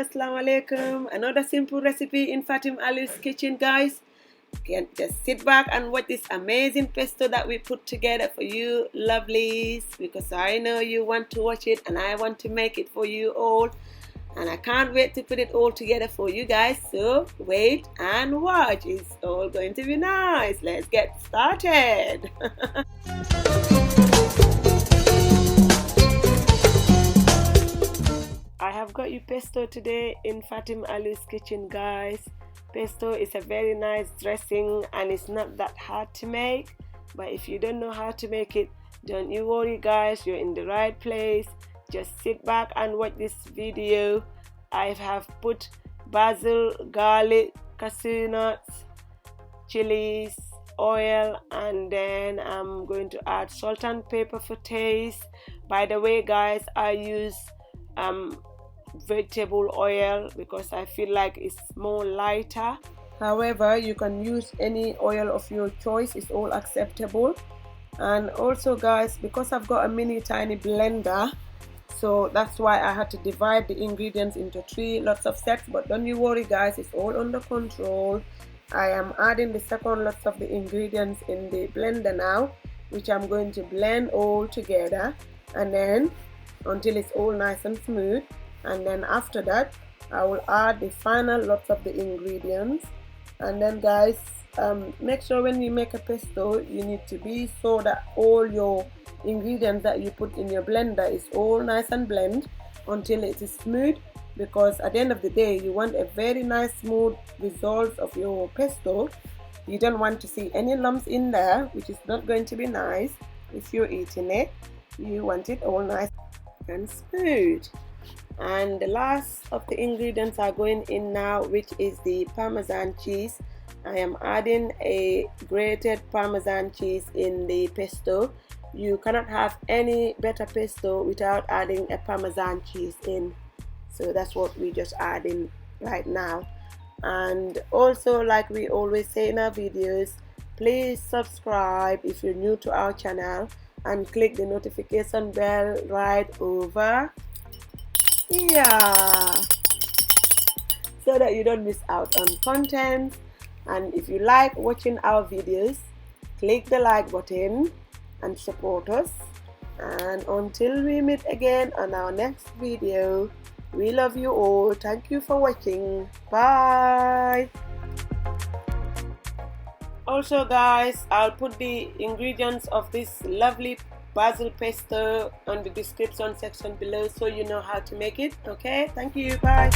assalamu alaikum. Another simple recipe in Fatim Ali's kitchen, guys. You can just sit back and watch this amazing pesto that we put together for you lovelies, because I know you want to watch it and I want to make it for you all, and I can't wait to put it all together for you guys. So wait and watch. It's all going to be nice. Let's get started. I have got you pesto today in Fatim Ali's kitchen, guys. Pesto is a very nice dressing and it's not that hard to make, but if you don't know how to make it, don't you worry guys, you're in the right place. Just sit back and watch this video. I have put basil, garlic, cashew nuts, chilies, oil, and then I'm going to add salt and pepper for taste. By the way guys, I use vegetable oil because I feel like it's more lighter. However, you can use any oil of your choice, it's all acceptable. And also guys, because I've got a mini tiny blender, so that's why I had to divide the ingredients into 3 lots of sets, but don't you worry guys, it's all under control. I am adding the second lots of the ingredients in the blender now, which I'm going to blend all together, and then until it's all nice and smooth. And then after that I will add the final lots of the ingredients. And then guys, make sure when you make a pesto, you need to be so that all your ingredients that you put in your blender is all nice and blend until it is smooth, because at the end of the day you want a very nice smooth result of your pesto. You don't want to see any lumps in there, which is not going to be nice if you're eating it. You want it all nice and smooth. And the last of the ingredients are going in now, which is the Parmesan cheese. I am adding a grated Parmesan cheese in the pesto. You cannot have any better pesto without adding a Parmesan cheese in, so that's what we just adding right now. And also, like we always say in our videos, please subscribe if you're new to our channel and click the notification bell right over here so that you don't miss out on content. And if you like watching our videos, click the like button and support us. And until we meet again on our next video, we love you all. Thank you for watching. Bye. Also guys, I'll put the ingredients of this lovely basil pesto on the description section below so you know how to make it. Okay, thank you. Bye.